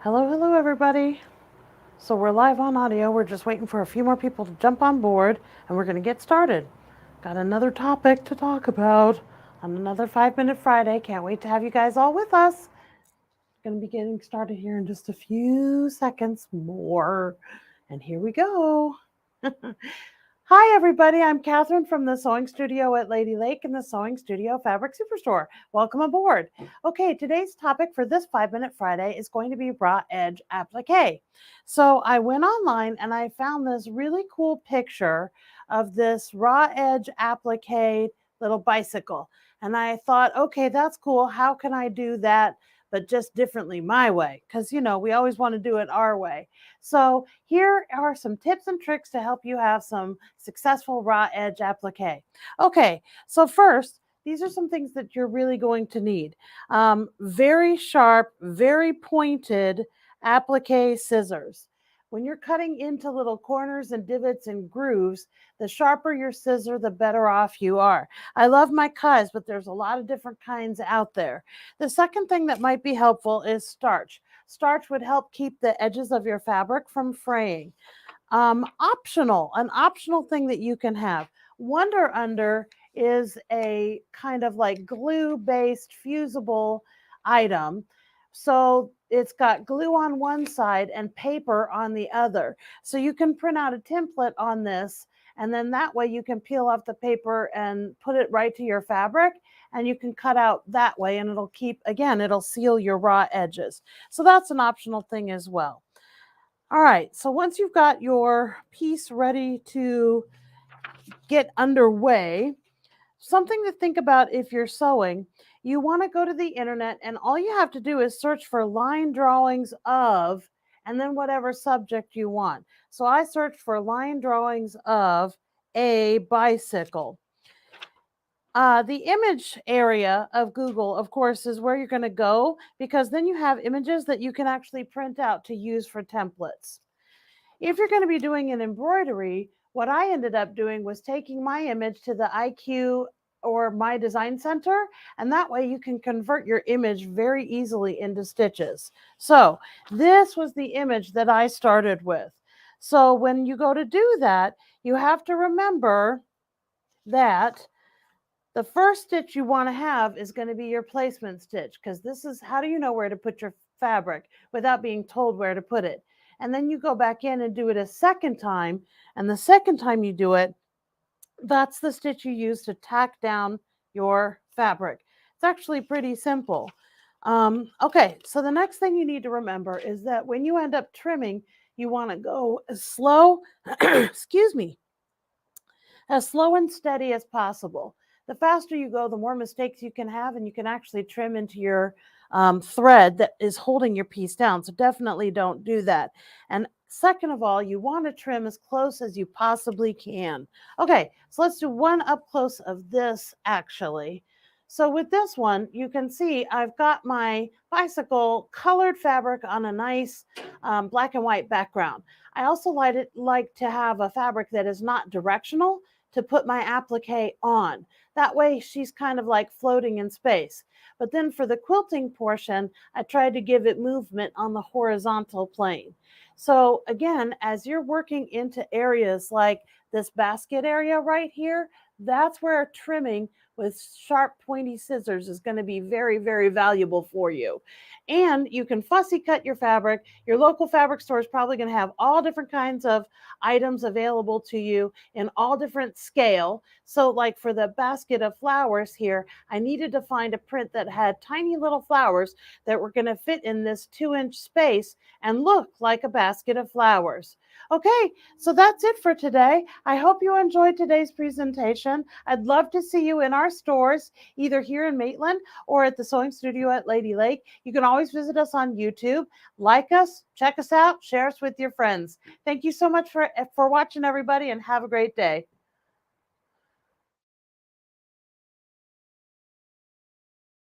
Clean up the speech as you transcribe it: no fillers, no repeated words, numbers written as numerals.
Hello, hello, everybody. So we're live on audio. We're just waiting for a few more people to jump on board, and we're going to get started. Got another topic to talk about on another 5-Minute Friday. Can't wait to have you guys all with us. Going to be getting started here in just a few seconds more. And here we go. Hi, everybody. I'm Kathryn from the Sewing Studio at Lady Lake and the Sewing Studio Fabric Superstore. Welcome aboard. Okay, today's topic for this 5-Minute Friday is going to be raw edge applique. So I went online and I found this really cool picture of this raw edge applique little bicycle. And I thought, okay, that's cool. How can I do that, but just differently my way? Because, we always want to do it our way. So here are some tips and tricks to help you have some successful raw edge applique. Okay, so first, these are some things that you're really going to need. Very sharp, very pointed applique scissors. When you're cutting into little corners and divots and grooves, the sharper your scissor, the better off you are. I love my Kais, but there's a lot of different kinds out there. The second thing that might be helpful is starch. Starch would help keep the edges of your fabric from fraying. An optional thing that you can have. Wonder Under is a kind of like glue-based fusible item. So it's got glue on one side and paper on the other. So you can print out a template on this, and then that way you can peel off the paper and put it right to your fabric, and you can cut out that way, and it'll seal your raw edges. So that's an optional thing as well. All right, so once you've got your piece ready to get underway, something to think about if you're sewing, you want to go to the internet, and all you have to do is search for line drawings of, and then whatever subject you want. So I searched for line drawings of a bicycle. The image area of Google, of course, is where you're going to go, because then you have images that you can actually print out to use for templates. If you're going to be doing an embroidery, what I ended up doing was taking my image to the IQ or My Design Center, and that way you can convert your image very easily into stitches. So this was the image that I started with. So when you go to do that, you have to remember that the first stitch you want to have is going to be your placement stitch, because this is how do you know where to put your fabric without being told where to put it. And then you go back in and do it a second time, and the second time you do it, that's the stitch you use to tack down your fabric. It's actually pretty simple. Okay, so the next thing you need to remember is that when you end up trimming, you want to go as slow, excuse me, as slow and steady as possible. The faster you go, the more mistakes you can have, and you can actually trim into your thread that is holding your piece down. So definitely don't do that. And second of all, you want to trim as close as you possibly can. Okay, so let's do one up close of this actually. So with this one, you can see I've got my bicycle colored fabric on a nice black and white background. I also like to have a fabric that is not directional to put my applique on. That way she's kind of like floating in space. But then for the quilting portion, I tried to give it movement on the horizontal plane. So again, as you're working into areas like this basket area right here, that's where trimming with sharp pointy scissors is going to be very, very valuable for you. And you can fussy cut your fabric. Your local fabric store is probably going to have all different kinds of items available to you in all different scale. So like for the basket of flowers here, I needed to find a print that had tiny little flowers that were going to fit in this 2-inch space and look like a basket of flowers. Okay, so that's it for today. I hope you enjoyed today's presentation. I'd love to see you in our stores, either here in Maitland or at the Sewing Studio at Lady Lake. You can always visit us on YouTube, like us, check us out, share us with your friends. Thank you so much for watching, everybody, and have a great day.